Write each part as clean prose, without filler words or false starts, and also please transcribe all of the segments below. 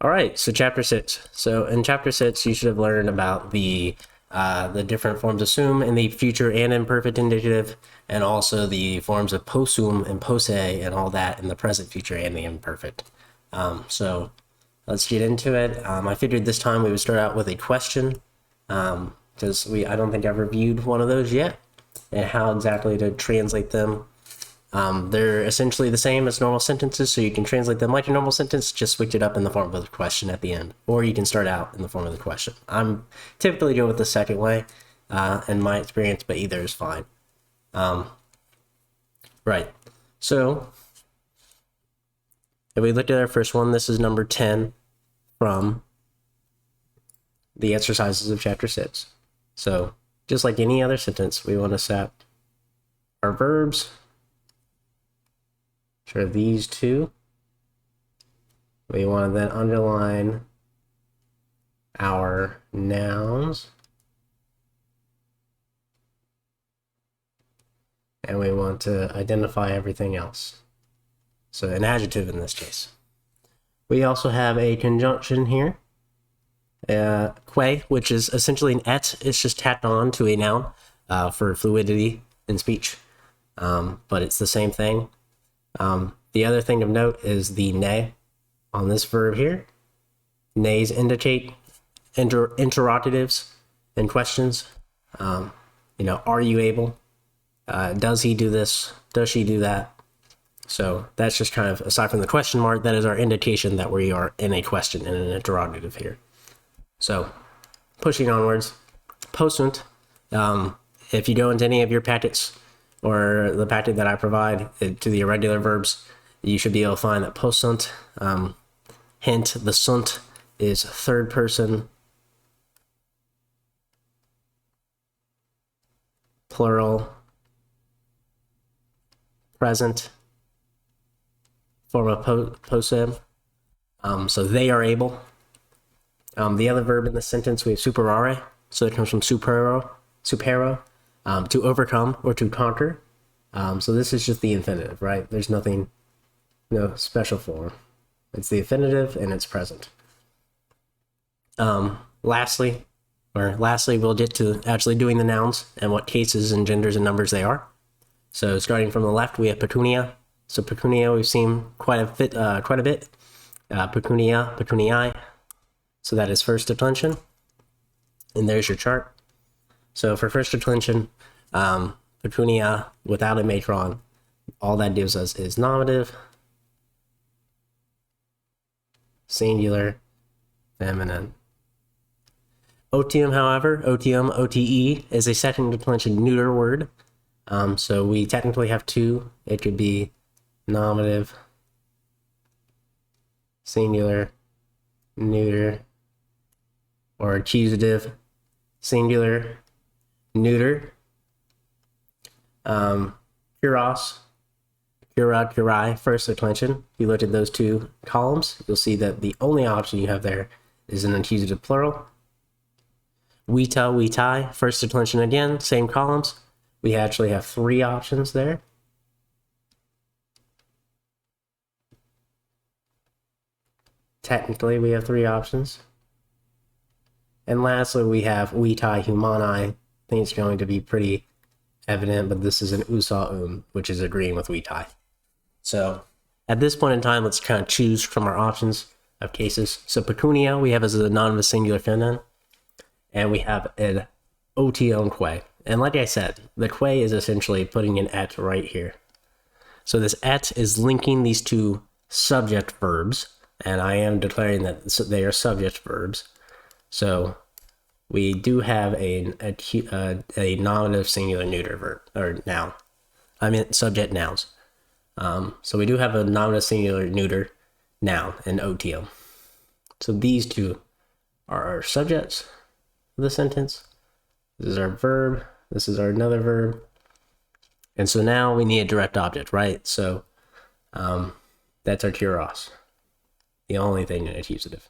All right, so chapter 6. So in chapter 6, you should have learned about the different forms of sum in the future and imperfect indicative, and also the forms of possum and posse and all that in the present, future, and the imperfect. So let's get into it. I figured this time we would start out with a question, because I don't think I've reviewed one of those yet, and how exactly to translate them. They're essentially the same as normal sentences, so you can translate them like a normal sentence, just switch it up in the form of a question at the end. Or you can start out in the form of the question. I'm typically going with the second way, in my experience, but either is fine. Right. So, if we look at our first one, this is number 10 from the exercises of chapter 6. So, just like any other sentence, we want to set our verbs. For these two, we want to then underline our nouns, and we want to identify everything else. So an adjective in this case. We also have a conjunction here, que, which is essentially an et. It's just tacked on to a noun for fluidity in speech, but it's the same thing. The other thing of note is the ne on this verb here. Nes indicate interrogatives and questions. Are you able? Does he do this? Does she do that? So that's just kind of, aside from the question mark, that is our indication that we are in a question, in an interrogative here. So pushing onwards, possunt. If you go into any of your packets, or the packet that I provide to the irregular verbs, you should be able to find that possunt. Hint, the sunt is third person, plural, present, form of possum. So they are able. The other verb in the sentence, we have superare. So it comes from supero, to overcome or to conquer. So this is just the infinitive, right? There's nothing, no special form. It's the infinitive and it's present. Lastly, we'll get to actually doing the nouns and what cases and genders and numbers they are. So starting from the left, we have pecunia. So pecunia we've seen quite a bit. Pecunia, pecunii. So that is first declension. And there's your chart. So for first declension, pecunia without a matron, all that gives us is nominative, singular, feminine. Otium, however, otium, ote, is a second declension neuter word. So we technically have two. It could be nominative, singular, neuter, or accusative, singular, neuter. Kuros, kurad, kurai, first declension. If you look at those two columns, you'll see that the only option you have there is an accusative plural. Weta, wetai, first declension again, same columns. We actually have three options there. Technically, we have three options. And lastly, we have wetai, humani. I think it's going to be pretty evident, but this is an usa which is agreeing with wetai. So at this point in time, let's kind of choose from our options of cases. So pecunia we have as a nominative singular feminine, and we have an otion que. And like I said, the que is essentially putting an et right here. So this et is linking these two subject verbs, and I am declaring that they are subject verbs. So we do have a nominative singular neuter verb, or noun. I mean subject nouns. So we do have a nominative singular neuter noun in otium. So these two are our subjects of the sentence. This is our verb. This is our another verb. And so now we need a direct object, right? So that's our kuros, the only thing in accusative.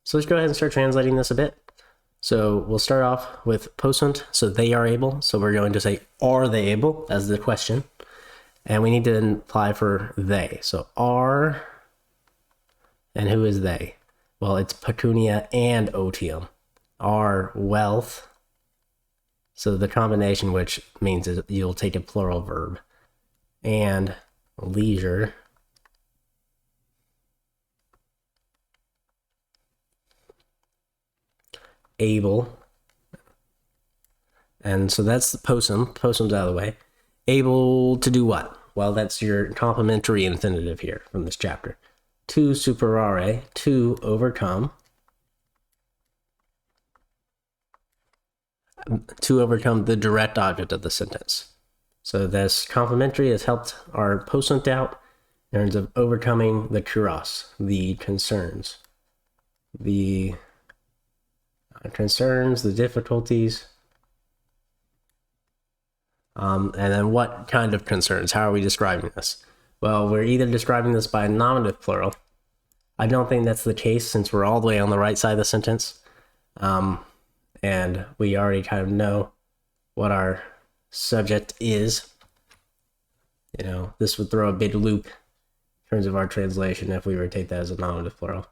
So let's go ahead and start translating this a bit. So we'll start off with possunt, so they are able. So we're going to say, are they able, as the question. And we need to apply for they. So are, and who is they? Well, it's pecunia and otium are wealth. So the combination, which means that you'll take a plural verb, and leisure able. And so that's the possum. Possum's out of the way. Able to do what? Well, that's your complementary infinitive here from this chapter. To superare, to overcome. To overcome the direct object of the sentence. So this complementary has helped our possum out in terms of overcoming the kuros, the concerns, the difficulties. And then what kind of concerns? How are we describing this? Well, we're either describing this by a nominative plural. I don't think that's the case since we're all the way on the right side of the sentence. And we already kind of know what our subject is. You know, this would throw a big loop in terms of our translation if we were to take that as a nominative plural.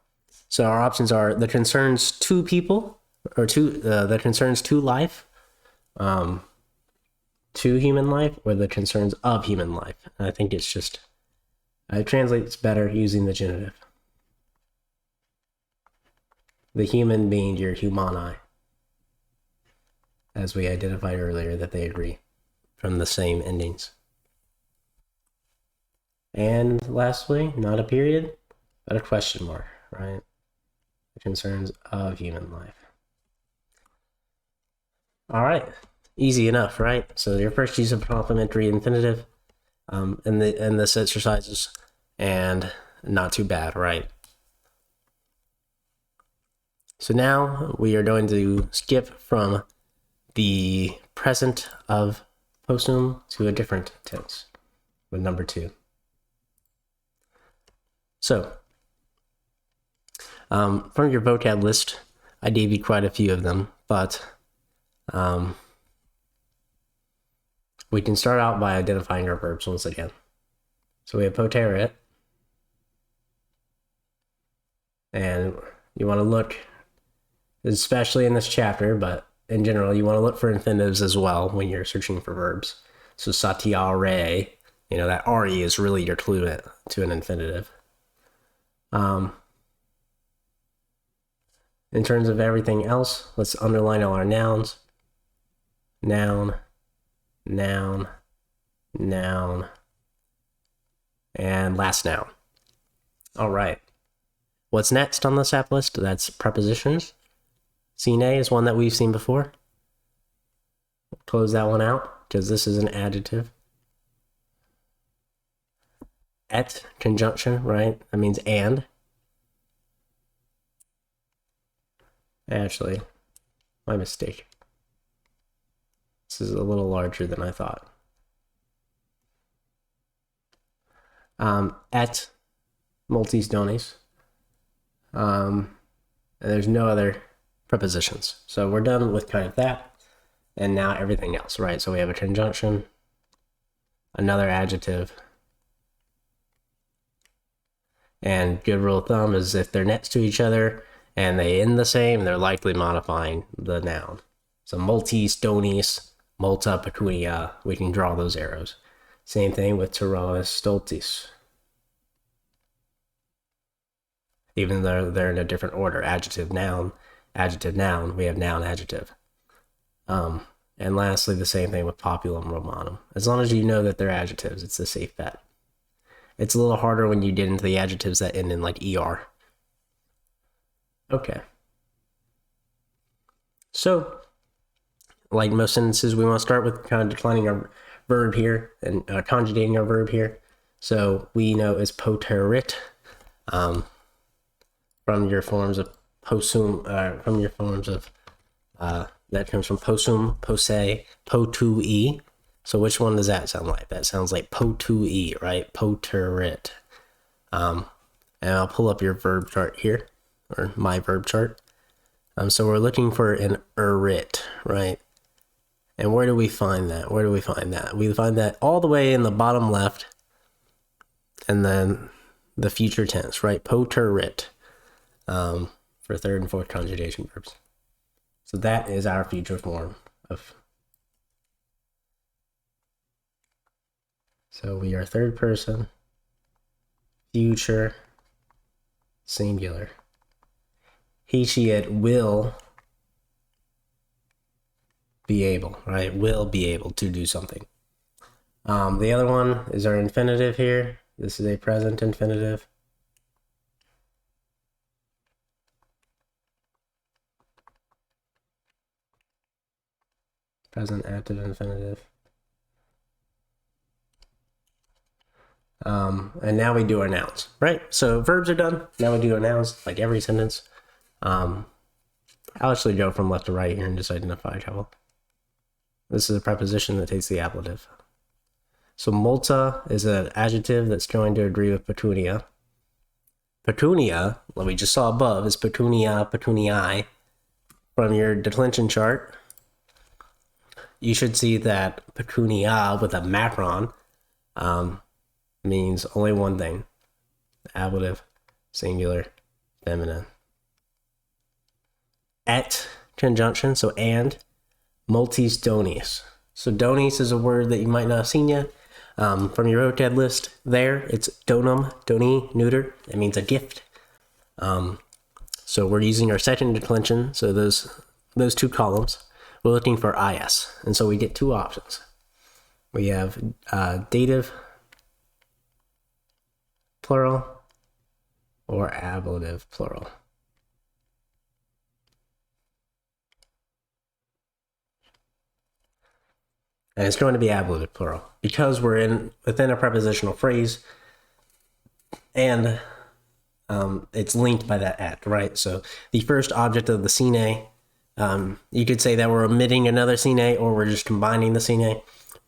So our options are the concerns to people, or the concerns to life, to human life, or the concerns of human life. And I think it's just, it translates better using the genitive. The human being your humani, as we identified earlier that they agree from the same endings. And lastly, not a period, but a question mark, right? The concerns of human life. All right, easy enough, right? So your first use of complementary infinitive in this exercises, and not too bad, right? So now we are going to skip from the present of possum to a different tense with number 2. So from your vocab list, I gave you quite a few of them, but we can start out by identifying our verbs once again. So we have potere, and you want to look, especially in this chapter, but in general, you want to look for infinitives as well when you're searching for verbs. So satiare, you know, that re is really your clue to an infinitive. In terms of everything else, let's underline all our nouns. Noun, noun, noun, and last noun. All right. What's next on this app list? That's prepositions. Sine is one that we've seen before. Close that one out because this is an adjective. Et, conjunction, right? That means and. Actually, my mistake. This is a little larger than I thought. Et multis donis. And there's no other prepositions. So we're done with kind of that. And now everything else, right? So we have a conjunction, another adjective. And good rule of thumb is if they're next to each other and they end the same, they're likely modifying the noun. So multis, donis, multa, pecunia, we can draw those arrows. Same thing with tyrannus stultis. Even though they're in a different order, adjective, noun, we have noun, adjective. And lastly, the same thing with populum romanum. As long as you know that they're adjectives, it's a safe bet. It's a little harder when you get into the adjectives that end in like er. Okay. So, like most sentences, we want to start with kind of declining our verb here and conjugating our verb here. So we know is poterit from your forms of possum, that comes from possum, posse, potui. So which one does that sound like? That sounds like potui, right? Poterit. And I'll pull up your verb chart here, or my verb chart. So we're looking for an erit, right? And where do we find that? We find that all the way in the bottom left, and then the future tense, right? Poterit. for third and fourth conjugation verbs. So that is our future form of. So we are third person, future, singular. He, she, it will be able, right? Will be able to do something. The other one is our infinitive here. This is a present infinitive. Present active infinitive. And now we do our nouns, right? So verbs are done. Now we do our nouns, like every sentence. I'll actually go from left to right here and just identify trouble. This is a preposition that takes the ablative. So multa is an adjective that's going to agree with petunia. Petunia, what we just saw above, is petunia, petunii. From your declension chart, you should see that petunia with a macron means only one thing. Ablative, singular, feminine. Et conjunction, so and. Multis donis. So donis is a word that you might not have seen yet. From your vocab list there, it's donum, doni, neuter. It means a gift. So we're using our second declension, so those two columns. We're looking for is, and so we get two options. We have dative, plural, or ablative, plural. And it's going to be ablative, plural, because we're within a prepositional phrase, and it's linked by that at, right? So the first object of the sine, you could say that we're omitting another sine, or we're just combining the sine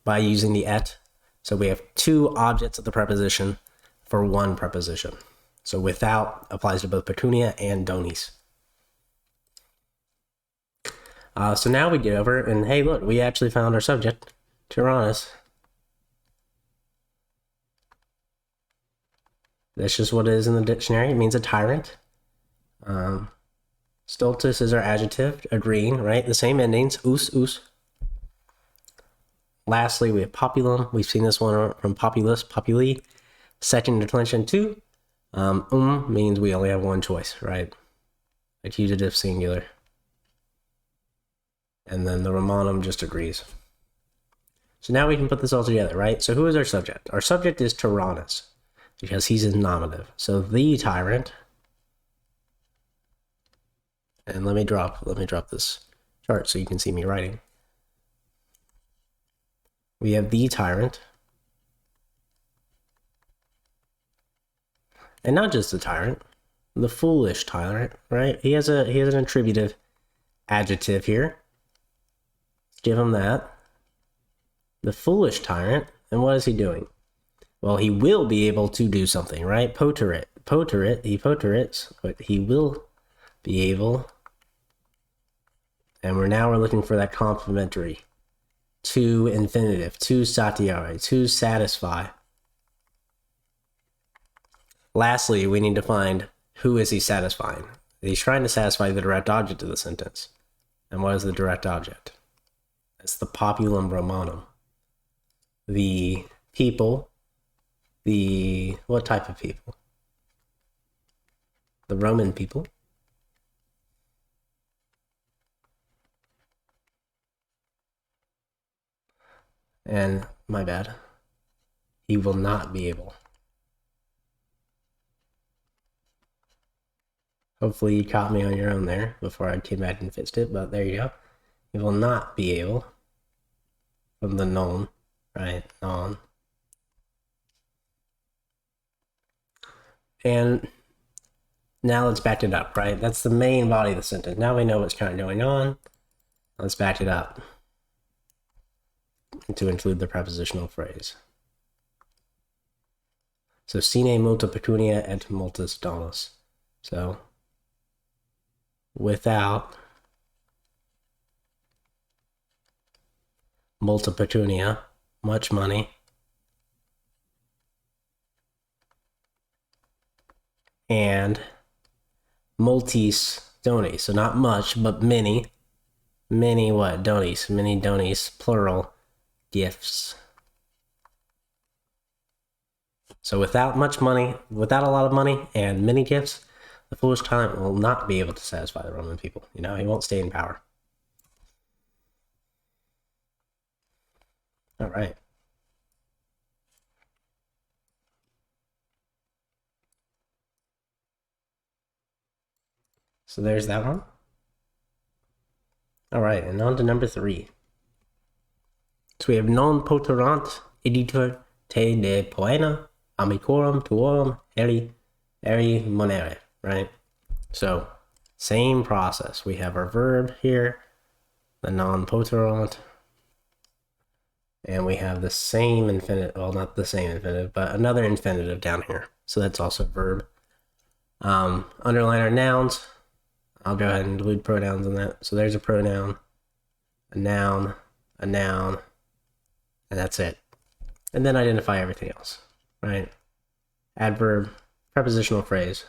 by using the et. So we have two objects of the preposition for one preposition. So without applies to both petunia and donis. So now we get over, and hey, look, we actually found our subject, Tyrannus. That's just what it is in the dictionary. It means a tyrant. Stultus is our adjective, agreeing, right? The same endings, us. Lastly, we have populum. We've seen this one from populus, populi. Second declension, two. Means we only have one choice, right? Accusative, singular. And then the Romanum just agrees. So now we can put this all together, right? So who is our subject? Our subject is Tyrannus, because he's a nominative. So the tyrant. And let me drop this chart so you can see me writing. We have the tyrant. And not just the tyrant, the foolish tyrant, right? He has an attributive adjective here. Give him that. The foolish tyrant, and what is he doing? Well, he will be able to do something, right? Poterit, he poterates, but he will be able. And we're looking for that complementary. To infinitive, to satiare, to satisfy. Lastly, we need to find who is he satisfying. He's trying to satisfy the direct object of the sentence. And what is the direct object? It's the populum Romanum. The people, what type of people? The Roman people. And, my bad, he will not be able. Hopefully you caught me on your own there before I came back and fixed it, but there you go. He will not be able, from the non, right, non. And now let's back it up, right? That's the main body of the sentence. Now we know what's kind of going on. Let's back it up to include the prepositional phrase. So sine multa pecunia et multis donis. So without multa pecunia, much money, and multis Doni. So not much, but many. Many what? Donis. Many donis, plural, gifts. So without much money, without a lot of money and many gifts, the foolish tyrant will not be able to satisfy the Roman people. You know, he won't stay in power. All right. So there's that one. All right, and on to number 3. So we have non poterant editor te de poena amicorum tuorum eri monere, right? So same process. We have our verb here, the non poterant, and we have the same infinitive, well, not the same infinitive, but another infinitive down here. So that's also verb. Underline our nouns. I'll go ahead and include pronouns in that. So there's a pronoun, a noun, and that's it. And then identify everything else, right? Adverb, prepositional phrase.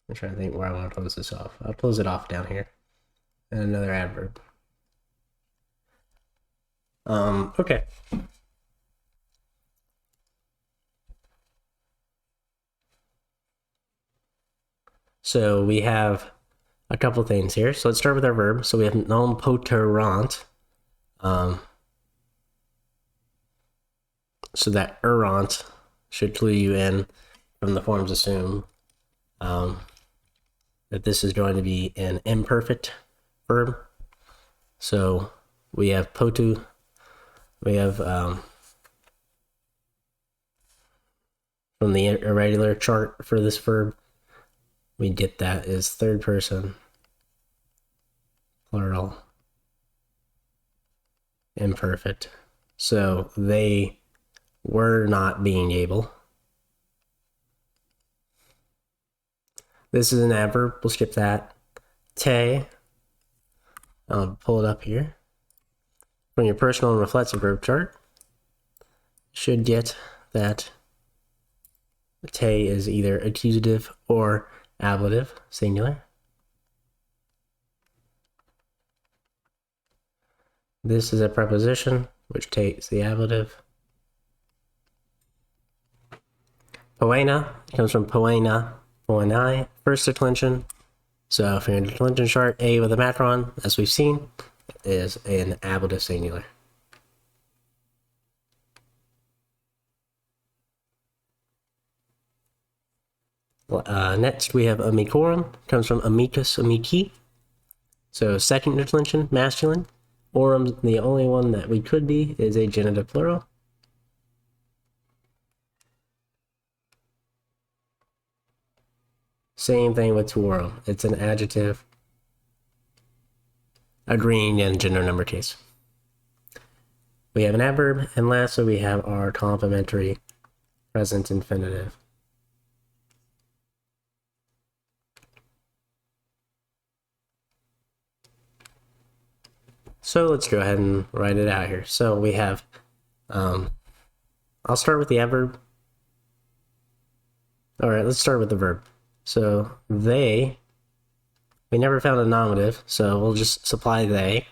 I'm trying to think where I want to close this off. I'll close it off down here. And another adverb. Okay. So we have a couple things here. So let's start with our verb. So we have non poterant. So that errant should clue you in from the forms assume that this is going to be an imperfect verb. So we have potu, we have from the irregular chart for this verb, we get that is third person, plural, imperfect. So they were not being able. This is an adverb. We'll skip that. Te. I'll pull it up here. From your personal and reflexive verb chart, should get that te is either accusative or ablative, singular. This is a preposition, which takes the ablative. Poena comes from poena, poenai, first declension. So if you're in a declension chart, A with a macron, as we've seen, is an ablative singular. Next we have amicorum, comes from amicus, amici. So second declension, masculine. Orum, the only one that we could be, is a genitive plural. Same thing with tuorum. It's an adjective agreeing in gender number case. We have an adverb, and lastly we have our complementary present infinitive. So let's go ahead and write it out here. So we have, I'll start with the adverb. All right, let's start with the verb. So we never found a nominative, so we'll just supply they.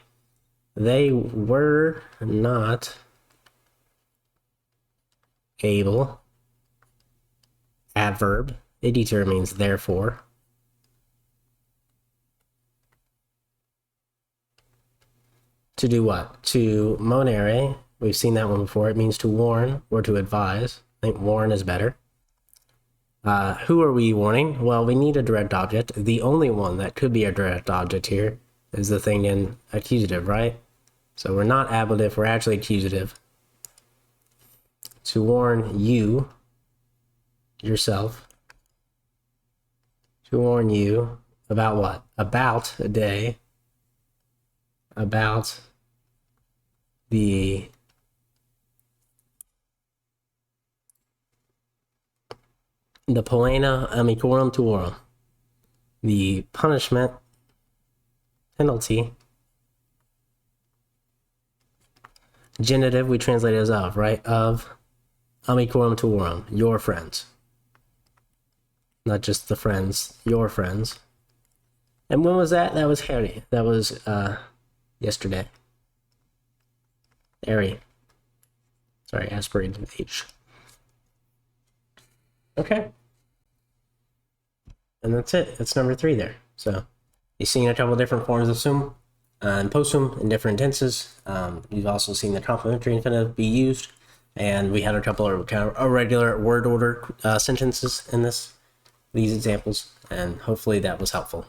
They were not able, adverb, editor means therefore. To do what? To monere, we've seen that one before, it means to warn or to advise. I think warn is better. Who are we warning? Well, we need a direct object. The only one that could be a direct object here is the thing in accusative, right? So we're not ablative, we're actually accusative. To warn you, yourself. To warn you about what? About a day. About the poena amicorum tuorum, the punishment penalty. Genitive, we translate it as of, right? Of amicorum tuorum, your friends. Not just the friends, your friends. And when was that? That was Harry. That was yesterday. Harry. Sorry, aspirated H. Okay. And that's it. That's number 3 there. So you've seen a couple of different forms of sum and possum in different tenses. You've also seen the complementary infinitive be used. And we had a couple of kind of irregular word order sentences in these examples. And hopefully that was helpful.